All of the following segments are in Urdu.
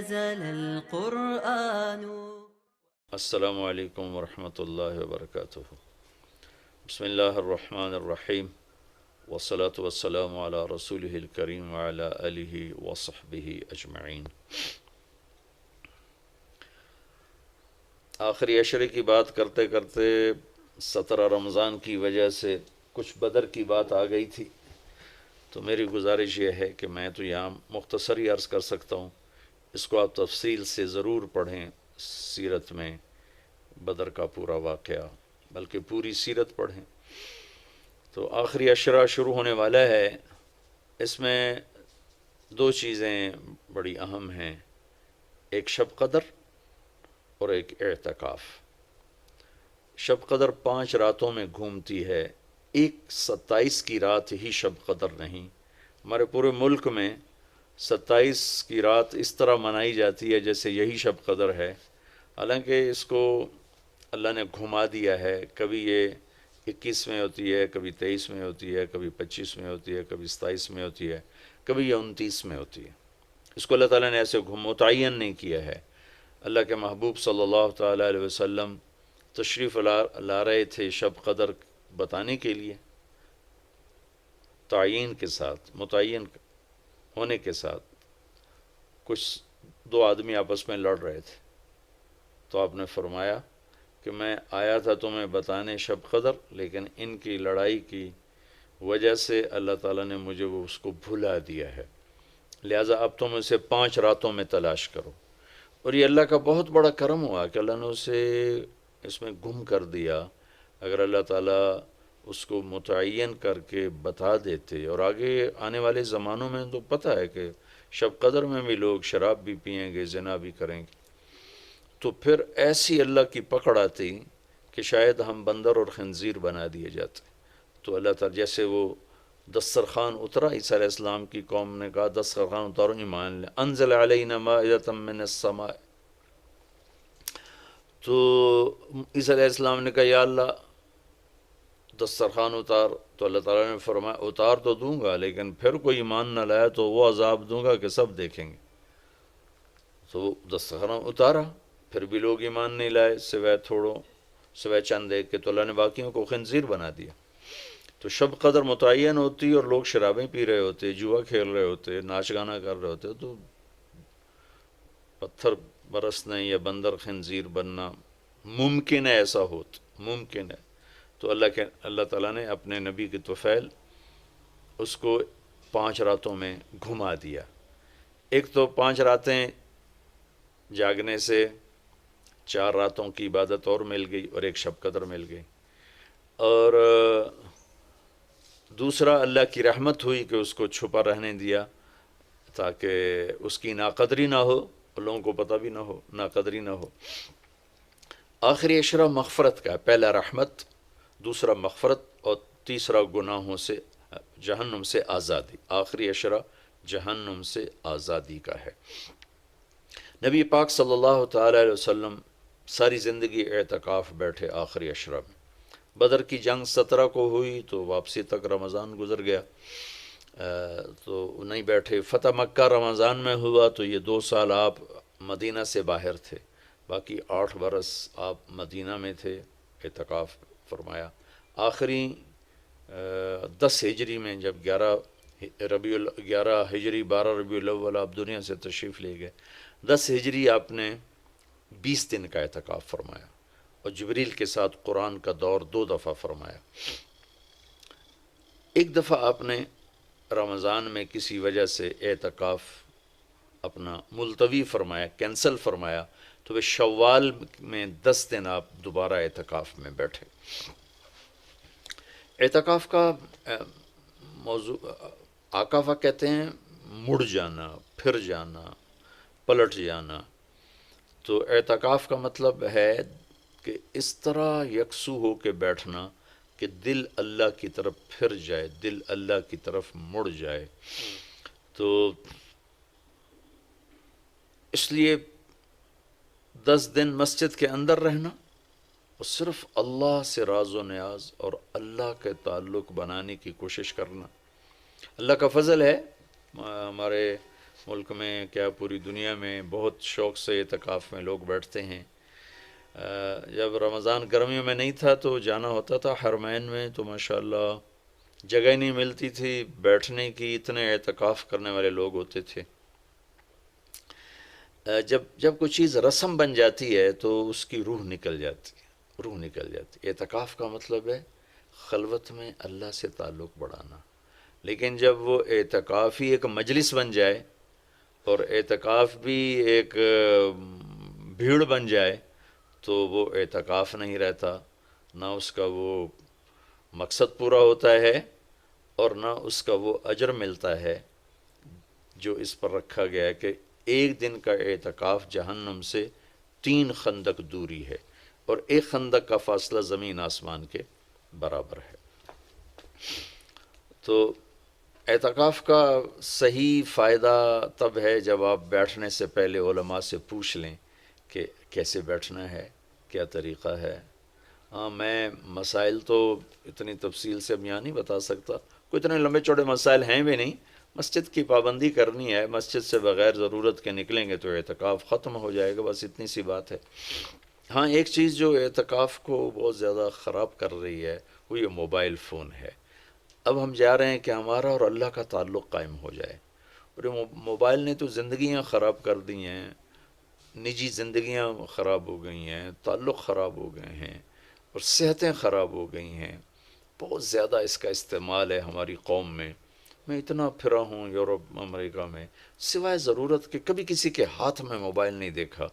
نزل القرآن. السلام علیکم ورحمۃ اللہ وبرکاتہ. بسم اللہ الرحمن الرحیم والصلاة والسلام علی رسولہ الکریم وعلی آلہ وصحبہ اجمعین. آخری عشرے کی بات کرتے کرتے 17 رمضان کی وجہ سے کچھ بدر کی بات آ گئی تھی، تو میری گزارش یہ ہے کہ میں تو یہاں مختصری عرض کر سکتا ہوں، اس کو آپ تفصیل سے ضرور پڑھیں. سیرت میں بدر کا پورا واقعہ، بلکہ پوری سیرت پڑھیں. تو آخری عشرہ شروع ہونے والا ہے. اس میں دو چیزیں بڑی اہم ہیں، ایک شب قدر اور ایک اعتکاف. شب قدر 5 راتوں میں گھومتی ہے، ایک 27 کی رات ہی شب قدر نہیں. ہمارے پورے ملک میں 27 کی رات اس طرح منائی جاتی ہے جیسے یہی شب قدر ہے، حالانکہ اس کو اللہ نے گھما دیا ہے. کبھی یہ 21 میں ہوتی ہے، کبھی 23 میں ہوتی ہے، کبھی 25 میں ہوتی ہے، کبھی 27 میں ہوتی ہے، کبھی یہ 29 میں ہوتی ہے. اس کو اللہ تعالیٰ نے ایسے متعین نہیں کیا ہے. اللہ کے محبوب صلی اللہ تعالیٰ علیہ وسلم تشریف لا رہے تھے شب قدر بتانے کے لیے، تعین کے ساتھ، متعین ہونے کے ساتھ. کچھ 2 آدمی آپس میں لڑ رہے تھے، تو آپ نے فرمایا کہ میں آیا تھا تمہیں بتانے شب قدر، لیکن ان کی لڑائی کی وجہ سے اللہ تعالیٰ نے مجھے اس کو بھلا دیا ہے، لہٰذا اب تم اسے 5 راتوں میں تلاش کرو. اور یہ اللہ کا بہت بڑا کرم ہوا کہ اللہ نے اسے اس میں گم کر دیا. اگر اللہ تعالیٰ اس کو متعین کر کے بتا دیتے، اور آگے آنے والے زمانوں میں تو پتہ ہے کہ شب قدر میں بھی لوگ شراب بھی پئیں گے، زنا بھی کریں گے، تو پھر ایسی اللہ کی پکڑ آتی کہ شاید ہم بندر اور خنزیر بنا دیے جاتے. تو اللہ تعالیٰ جیسے وہ دسترخوان اترا، عیسیٰ علیہ السلام کی قوم نے کہا دسترخوان اتارو ایمان لیں، انزل علینا مائدۃ من السماء. تو عیسیٰ علیہ السلام نے کہا یا اللہ دسترخوان اتار. تو اللہ تعالیٰ نے فرمایا اتار تو دوں گا، لیکن پھر کوئی ایمان نہ لایا تو وہ عذاب دوں گا کہ سب دیکھیں گے. تو دسترخوان اتارا، پھر بھی لوگ ایمان نہیں لائے سوائے چند ایک کے. تو اللہ نے باقیوں کو خنزیر بنا دیا. تو شب قدر متعین ہوتی اور لوگ شرابیں پی رہے ہوتے، جوا کھیل رہے ہوتے، ناچ گانا کر رہے ہوتے، تو پتھر برسنے یا بندر خنزیر بننا ممکن ہے، ایسا ممکن ہے. تو اللہ تعالیٰ نے اپنے نبی کی طفیل اس کو 5 راتوں میں گھما دیا. ایک تو 5 راتیں جاگنے سے 4 راتوں کی عبادت اور مل گئی، اور ایک شب قدر مل گئی. اور دوسرا اللہ کی رحمت ہوئی کہ اس کو چھپا رہنے دیا تاکہ اس کی ناقدری نہ ہو اور لوگوں کو پتہ بھی نہ ہو، ناقدری نہ ہو. آخری عشرہ مغفرت کا ہے، پہلا رحمت، دوسرا مغفرت، اور تیسرا گناہوں سے، جہنم سے آزادی. آخری عشرہ جہنم سے آزادی کا ہے. نبی پاک صلی اللہ تعالیٰ علیہ وسلم ساری زندگی اعتکاف بیٹھے آخری عشرہ میں. بدر کی جنگ 17 کو ہوئی تو واپسی تک رمضان گزر گیا، تو نہیں بیٹھے. فتح مکہ رمضان میں ہوا تو یہ 2 سال آپ مدینہ سے باہر تھے، باقی 8 برس آپ مدینہ میں تھے، اعتکاف فرمایا. آخری 10 ہجری میں جب 11 ہجری 12 ربیع الاول آپ دنیا سے تشریف لے گئے، 10 ہجری آپ نے 20 دن کا اعتکاف فرمایا، اور جبریل کے ساتھ قرآن کا دور 2 دفعہ فرمایا. ایک دفعہ آپ نے رمضان میں کسی وجہ سے اعتکاف اپنا ملتوی فرمایا، کینسل فرمایا، تو وہ شوال میں 10 دن آپ دوبارہ اعتکاف میں بیٹھے. اعتکاف کا موضوع عاکفہ کہتے ہیں مڑ جانا، پھر جانا، پلٹ جانا. تو اعتکاف کا مطلب ہے کہ اس طرح یکسو ہو کے بیٹھنا کہ دل اللہ کی طرف پھر جائے، دل اللہ کی طرف مڑ جائے. تو اس لیے 10 دن مسجد کے اندر رہنا اور صرف اللہ سے راز و نیاز اور اللہ کے تعلق بنانے کی کوشش کرنا. اللہ کا فضل ہے، ہمارے ملک میں کیا پوری دنیا میں بہت شوق سے اعتکاف میں لوگ بیٹھتے ہیں۔ جب رمضان گرمیوں میں نہیں تھا تو جانا ہوتا تھا حرمین میں، تو ماشاءاللہ جگہ نہیں ملتی تھی بیٹھنے کی، اتنے اعتکاف کرنے والے لوگ ہوتے تھے۔ جب کوئی چیز رسم بن جاتی ہے تو اس کی روح نکل جاتی ہے، روح نکل جاتی ہے۔ اعتکاف کا مطلب ہے خلوت میں اللہ سے تعلق بڑھانا، لیکن جب وہ اعتکاف ہی ایک مجلس بن جائے اور اعتکاف بھی ایک بھیڑ بن جائے تو وہ اعتکاف نہیں رہتا، نہ اس کا وہ مقصد پورا ہوتا ہے اور نہ اس کا وہ اجر ملتا ہے جو اس پر رکھا گیا ہے کہ ایک دن کا اعتکاف جہنم سے 3 خندق دوری ہے، اور ایک خندق کا فاصلہ زمین آسمان کے برابر ہے۔ تو اعتکاف کا صحیح فائدہ تب ہے جب آپ بیٹھنے سے پہلے علماء سے پوچھ لیں کہ کیسے بیٹھنا ہے، کیا طریقہ ہے۔ ہاں، میں مسائل تو اتنی تفصیل سے اب یہاں نہیں بتا سکتا، کوئی اتنے لمبے چوڑے مسائل ہیں بھی نہیں۔ مسجد کی پابندی کرنی ہے، مسجد سے بغیر ضرورت کے نکلیں گے تو اعتکاف ختم ہو جائے گا، بس اتنی سی بات ہے۔ ہاں، ایک چیز جو اعتکاف کو بہت زیادہ خراب کر رہی ہے وہ یہ موبائل فون ہے۔ اب ہم چاہ رہے ہیں کہ ہمارا اور اللہ کا تعلق قائم ہو جائے، اور یہ موبائل نے تو زندگیاں خراب کر دی ہیں، نجی زندگیاں خراب ہو گئی ہیں، تعلق خراب ہو گئے ہیں، اور صحتیں خراب ہو گئی ہیں۔ بہت زیادہ اس کا استعمال ہے ہماری قوم میں۔ میں اتنا پھرا ہوں یورپ امریکہ میں، سوائے ضرورت کہ کبھی کسی کے ہاتھ میں موبائل نہیں دیکھا۔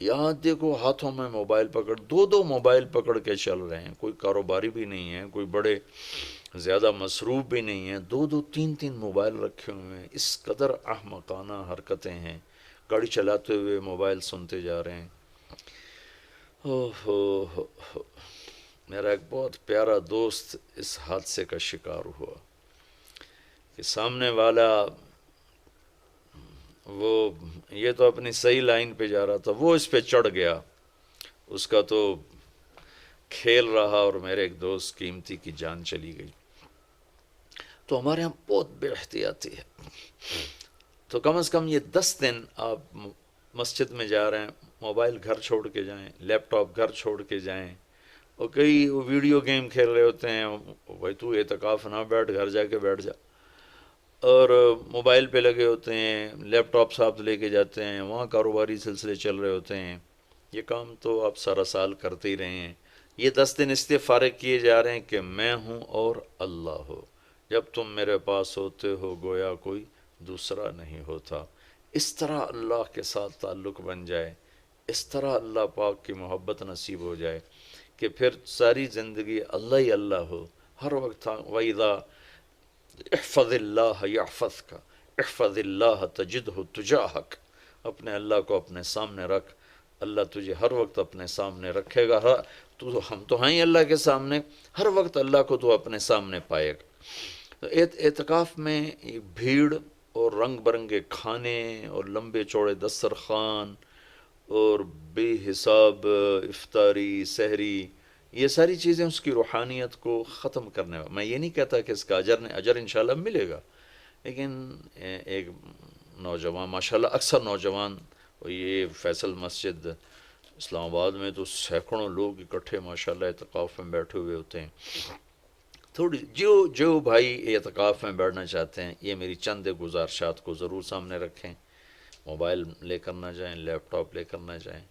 یہاں دیکھو ہاتھوں میں موبائل پکڑ، 2 موبائل پکڑ کے چل رہے ہیں، کوئی کاروباری بھی نہیں ہے، کوئی بڑے زیادہ مصروف بھی نہیں ہیں، 2 3 موبائل رکھے ہوئے ہیں۔ اس قدر احمقانہ حرکتیں ہیں، گاڑی چلاتے ہوئے موبائل سنتے جا رہے ہیں۔ ہو میرا ایک بہت پیارا دوست اس حادثے کا شکار ہوا کہ سامنے والا وہ یہ تو اپنی صحیح لائن پہ جا رہا تھا، وہ اس پہ چڑھ گیا، اس کا تو کھیل رہا، اور میرے ایک دوست قیمتی کی جان چلی گئی۔ تو ہمارے یہاں بہت بے احتیاطی ہے۔ تو کم از کم یہ 10 دن آپ مسجد میں جا رہے ہیں، موبائل گھر چھوڑ کے جائیں، لیپ ٹاپ گھر چھوڑ کے جائیں، اور کئی ویڈیو گیم کھیل رہے ہوتے ہیں، بھائی تو اعتکاف نہ بیٹھ، گھر جا کے بیٹھ جا، اور موبائل پہ لگے ہوتے ہیں، لیپ ٹاپ ساتھ لے کے جاتے ہیں، وہاں کاروباری سلسلے چل رہے ہوتے ہیں۔ یہ کام تو آپ سارا سال کرتے ہی رہے ہیں۔ یہ 10 دن اس لیے فارغ کیے جا رہے ہیں کہ میں ہوں اور اللہ ہو، جب تم میرے پاس ہوتے ہو گویا کوئی دوسرا نہیں ہوتا۔ اس طرح اللہ کے ساتھ تعلق بن جائے، اس طرح اللہ پاک کی محبت نصیب ہو جائے کہ پھر ساری زندگی اللہ ہی اللہ ہو، ہر وقت۔ وَإِذَا احفظ اللہ یحفظک، احفظ اللہ تجدہ تجاہک، اپنے اللہ کو اپنے سامنے رکھ، اللہ تجھے ہر وقت اپنے سامنے رکھے گا۔ ہم تو ہیں ہی اللہ کے سامنے، ہر وقت اللہ کو تو اپنے سامنے پائے گا۔ تو اعتکاف میں بھیڑ اور رنگ برنگے کھانے اور لمبے چوڑے دسترخوان اور بے حساب افطاری سحری، یہ ساری چیزیں اس کی روحانیت کو ختم کرنے میں یہ نہیں کہتا کہ اس کا اجر انشاءاللہ ملے گا، لیکن ایک نوجوان ماشاءاللہ اکثر نوجوان، یہ فیصل مسجد اسلام آباد میں تو سینکڑوں لوگ اکٹھے ماشاءاللہ اعتکاف میں بیٹھے ہوئے ہوتے ہیں۔ تھوڑی جو بھائی اعتکاف میں بیٹھنا چاہتے ہیں، یہ میری چند گزارشات کو ضرور سامنے رکھیں۔ موبائل لے کر نہ جائیں، لیپ ٹاپ لے کر نہ جائیں،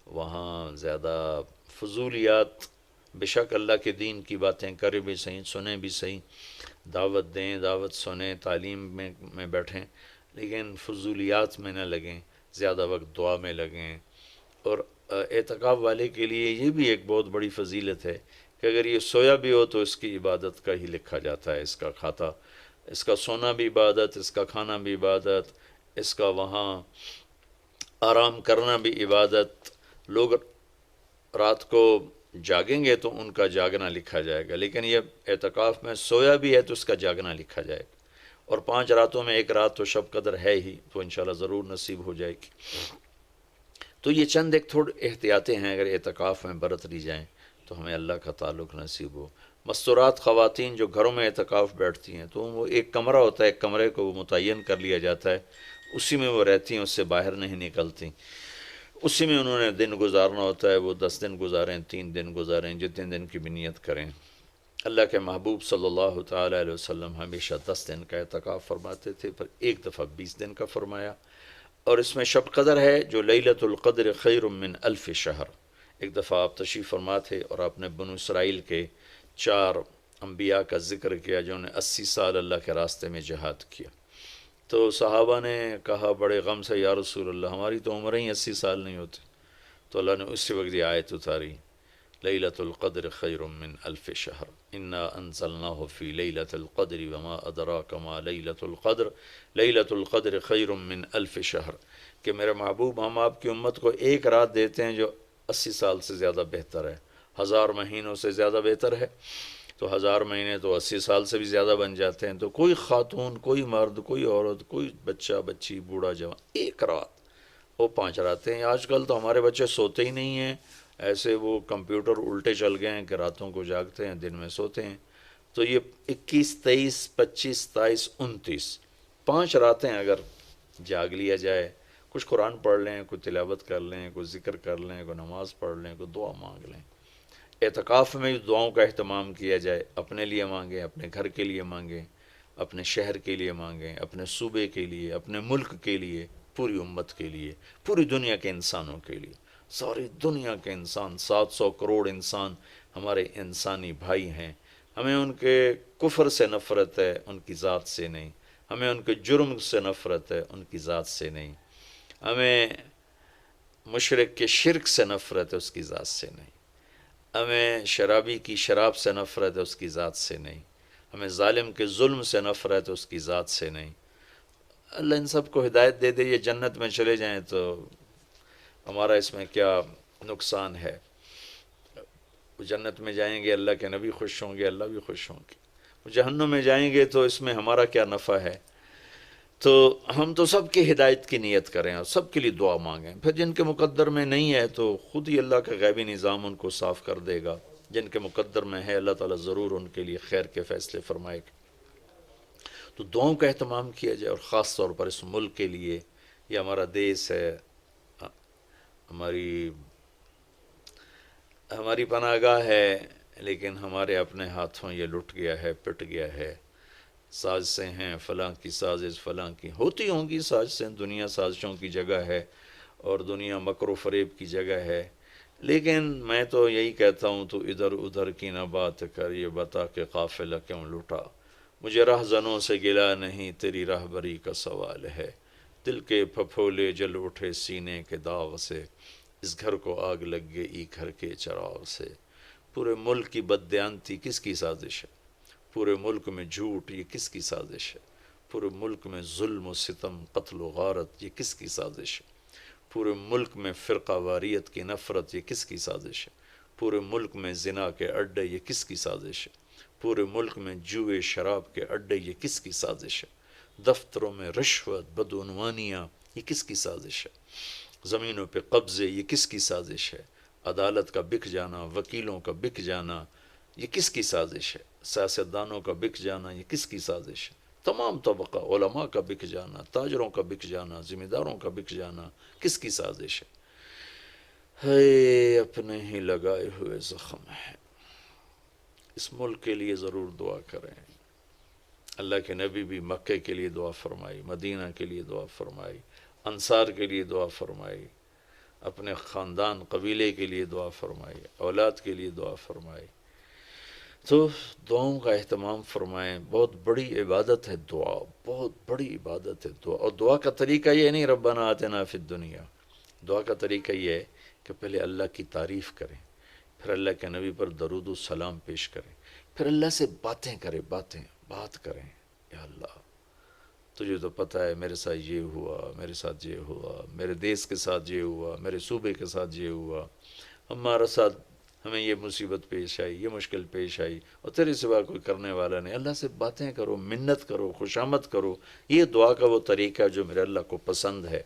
وہاں زیادہ فضولیات، بے شک اللہ کے دین کی باتیں کریں بھی صحیح، سنیں بھی صحیح، دعوت دیں، دعوت سنیں، تعلیم میں بیٹھیں، لیکن فضولیات میں نہ لگیں، زیادہ وقت دعا میں لگیں۔ اور اعتکاف والے کے لیے یہ بھی ایک بہت بڑی فضیلت ہے کہ اگر یہ سویا بھی ہو تو اس کی عبادت کا ہی لکھا جاتا ہے، اس کا کھاتا، اس کا سونا بھی عبادت، اس کا کھانا بھی عبادت، اس کا وہاں آرام کرنا بھی عبادت۔ لوگ رات کو جاگیں گے تو ان کا جاگنا لکھا جائے گا، لیکن یہ اعتکاف میں سویا بھی ہے تو اس کا جاگنا لکھا جائے گا، اور 5 راتوں میں 1 رات تو شب قدر ہے ہی، تو انشاءاللہ ضرور نصیب ہو جائے گی۔ تو یہ چند ایک تھوڑے احتیاطیں ہیں، اگر اعتکاف میں برت لی جائیں تو ہمیں اللہ کا تعلق نصیب ہو۔ مستورات خواتین جو گھروں میں اعتکاف بیٹھتی ہیں تو وہ ایک کمرہ ہوتا ہے، ایک کمرے کو متعین کر لیا جاتا ہے، اسی میں وہ رہتی ہیں، اس سے باہر نہیں نکلتی، اسی میں انہوں نے دن گزارنا ہوتا ہے۔ وہ 10 دن گزاریں، 3 دن گزاریں، جتنے دن کی بھی نیت کریں۔ اللہ کے محبوب صلی اللہ تعالیٰ علیہ وسلم ہمیشہ 10 دن کا اعتکاف فرماتے تھے، پھر ایک دفعہ 20 دن کا فرمایا۔ اور اس میں شب قدر ہے جو لیلۃ القدر خیر من الف شہر۔ ایک دفعہ آپ تشریف فرما تھے اور آپ نے بنو اسرائیل کے 4 انبیاء کا ذکر کیا جنہوں نے 80 سال اللہ کے راستے میں جہاد کیا۔ تو صحابہ نے کہا بڑے غم سے، یا رسول اللہ ہماری تو عمریں ہی 80 سال نہیں ہوتی۔ تو اللہ نے اسی وقت یہ آیت اتاری، لیلۃ القدر خیر من الف شہر انا انزلناہ فی لیلۃ القدر وما ادراک ما لیلۃ القدر لیلۃ القدر خیر من الف شہر، کہ میرے محبوب ہم آپ کی امت کو ایک رات دیتے ہیں جو 80 سال سے زیادہ بہتر ہے، 1000 مہینوں سے زیادہ بہتر ہے۔ تو 1000 مہینے تو 80 سال سے بھی زیادہ بن جاتے ہیں۔ تو کوئی خاتون، کوئی مرد، کوئی عورت، کوئی بچہ بچی، بوڑھا جوان، ایک رات، وہ 5 راتیں ہیں۔ آج کل تو ہمارے بچے سوتے ہی نہیں ہیں، ایسے وہ کمپیوٹر الٹے چل گئے ہیں کہ راتوں کو جاگتے ہیں، دن میں سوتے ہیں۔ تو یہ 21، 23، 25، 27، 29، 5 راتیں اگر جاگ لیا جائے، کچھ قرآن پڑھ لیں، کوئی تلاوت کر لیں، کوئی ذکر کر لیں، کوئی نماز پڑھ لیں، کوئی دعا مانگ لیں۔ اعتکاف میں دعاؤں کا اہتمام کیا جائے، اپنے لیے مانگیں، اپنے گھر کے لیے مانگیں، اپنے شہر کے لیے مانگیں، اپنے صوبے کے لیے، اپنے ملک کے لیے، پوری امت کے لیے، پوری دنیا کے انسانوں کے لیے۔ ساری دنیا کے انسان، 700 کروڑ انسان ہمارے انسانی بھائی ہیں۔ ہمیں ان کے کفر سے نفرت ہے، ان کی ذات سے نہیں۔ ہمیں ان کے جرم سے نفرت ہے، ان کی ذات سے نہیں۔ ہمیں مشرک کے شرک سے نفرت ہے، اس کی ذات سے نہیں۔ ہمیں شرابی کی شراب سے نفرت ہے، اس کی ذات سے نہیں۔ ہمیں ظالم کے ظلم سے نفرت ہے، اس کی ذات سے نہیں۔ اللہ ان سب کو ہدایت دے دے، یہ جنت میں چلے جائیں تو ہمارا اس میں کیا نقصان ہے؟ وہ جنت میں جائیں گے، اللہ کے نبی خوش ہوں گے، اللہ بھی خوش ہوں گے۔ وہ جہنم میں جائیں گے تو اس میں ہمارا کیا نفع ہے؟ تو ہم تو سب کی ہدایت کی نیت کریں اور سب کے لیے دعا مانگیں۔ پھر جن کے مقدر میں نہیں ہے تو خود ہی اللہ کا غیبی نظام ان کو صاف کر دے گا۔ جن کے مقدر میں ہے اللہ تعالیٰ ضرور ان کے لیے خیر کے فیصلے فرمائے گا۔ تو دعاؤں کا اہتمام کیا جائے، اور خاص طور پر اس ملک کے لیے۔ یہ ہمارا دیس ہے، ہماری پناہ گاہ ہے، لیکن ہمارے اپنے ہاتھوں یہ لٹ گیا ہے، پٹ گیا ہے۔ سازشیں ہیں، فلاں کی سازش، فلاں کی ہوتی ہوں گی سازشیں، دنیا سازشوں کی جگہ ہے اور دنیا مکر و فریب کی جگہ ہے۔ لیکن میں تو یہی کہتا ہوں، تو ادھر ادھر کی نہ بات کر، یہ بتا کہ قافلہ کیوں لٹا۔ مجھے رہزنوں سے گلا نہیں، تیری راہبری کا سوال ہے۔ دل کے پھپھولے جل اٹھے سینے کے داغ سے، اس گھر کو آگ لگ گئی گھر کے چراغ سے۔ پورے ملک کی بددیانتی کس کی سازش ہے؟ پورے ملک میں جھوٹ، یہ کس کی سازش ہے؟ پورے ملک میں ظلم و ستم، قتل و غارت، یہ کس کی سازش ہے؟ پورے ملک میں فرقہ واریت کی نفرت، یہ کس کی سازش ہے؟ پورے ملک میں زنا کے اڈے، یہ کس کی سازش ہے؟ پورے ملک میں جوئے شراب کے اڈے، یہ کس کی سازش ہے؟ دفتروں میں رشوت، بدعنوانیاں، یہ کس کی سازش ہے؟ زمینوں پہ قبضے، یہ کس کی سازش ہے؟ عدالت کا بک جانا، وکیلوں کا بک جانا، یہ کس کی سازش ہے؟ سیاستدانوں کا بک جانا، یہ کس کی سازش ہے؟ تمام طبقہ، علماء کا بک جانا، تاجروں کا بک جانا، ذمہ داروں کا بک جانا، کس کی سازش ہے؟ ہے اپنے ہی لگائے ہوئے زخم ہے۔ اس ملک کے لیے ضرور دعا کریں۔ اللہ کے نبی بھی مکے کے لیے دعا فرمائی، مدینہ کے لیے دعا فرمائی، انصار کے لیے دعا فرمائی، اپنے خاندان قبیلے کے لیے دعا فرمائی، اولاد کے لیے دعا فرمائی۔ تو دعاؤں کا اہتمام فرمائیں۔ بہت بڑی عبادت ہے دعا، بہت بڑی عبادت ہے دعا۔ اور دعا کا طریقہ یہ نہیں ربنا آتنا فی الدنیا، دعا کا طریقہ یہ ہے کہ پہلے اللہ کی تعریف کریں، پھر اللہ کے نبی پر درود و سلام پیش کریں، پھر اللہ سے باتیں کریں، بات کریں۔ یا اللہ تجھے تو پتہ ہے میرے ساتھ یہ ہوا، میرے ساتھ یہ ہوا، میرے دیس کے ساتھ یہ ہوا، میرے صوبے کے ساتھ یہ ہوا، ہمارا ساتھ ہمیں یہ مصیبت پیش آئی، یہ مشکل پیش آئی، اور تیرے سوا کوئی کرنے والا نہیں۔ اللہ سے باتیں کرو، منت کرو، خوشامد کرو۔ یہ دعا کا وہ طریقہ جو میرے اللہ کو پسند ہے۔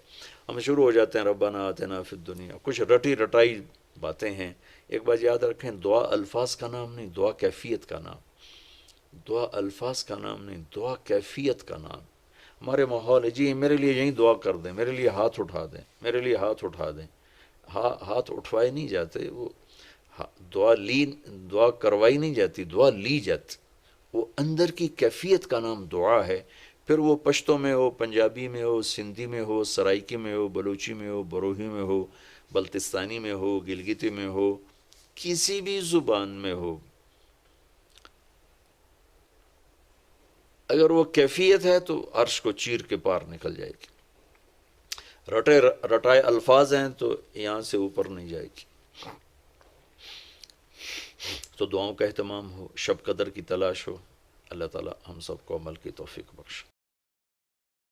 ہم شروع ہو جاتے ہیں ربنا آتنا فی الدنیا، کچھ رٹی رٹائی باتیں ہیں۔ ایک بات یاد رکھیں، دعا الفاظ کا نام نہیں، دعا کیفیت کا نام۔ دعا الفاظ کا نام نہیں، دعا کیفیت کا نام۔ ہمارے ماحول ہے جی میرے لیے یہیں دعا کر دیں، میرے لیے ہاتھ اٹھا دیں، میرے لیے ہاتھ اٹھا دیں. ہاتھ اٹھوائے نہیں جاتے، وہ دعا کروائی نہیں جاتی، دعا لی جاتی. وہ اندر کی کیفیت کا نام دعا ہے. پھر وہ پشتو میں ہو، پنجابی میں ہو، سندھی میں ہو، سرائکی میں ہو، بلوچی میں ہو، بروہی میں ہو، بلتستانی میں ہو، گلگتی میں ہو، کسی بھی زبان میں ہو، اگر وہ کیفیت ہے تو عرش کو چیر کے پار نکل جائے گی. رٹائے الفاظ ہیں تو یہاں سے اوپر نہیں جائے گی. تو دعاؤں کا اہتمام ہو، شب قدر کی تلاش ہو. اللہ تعالی ہم سب کو عمل کی توفیق بخش.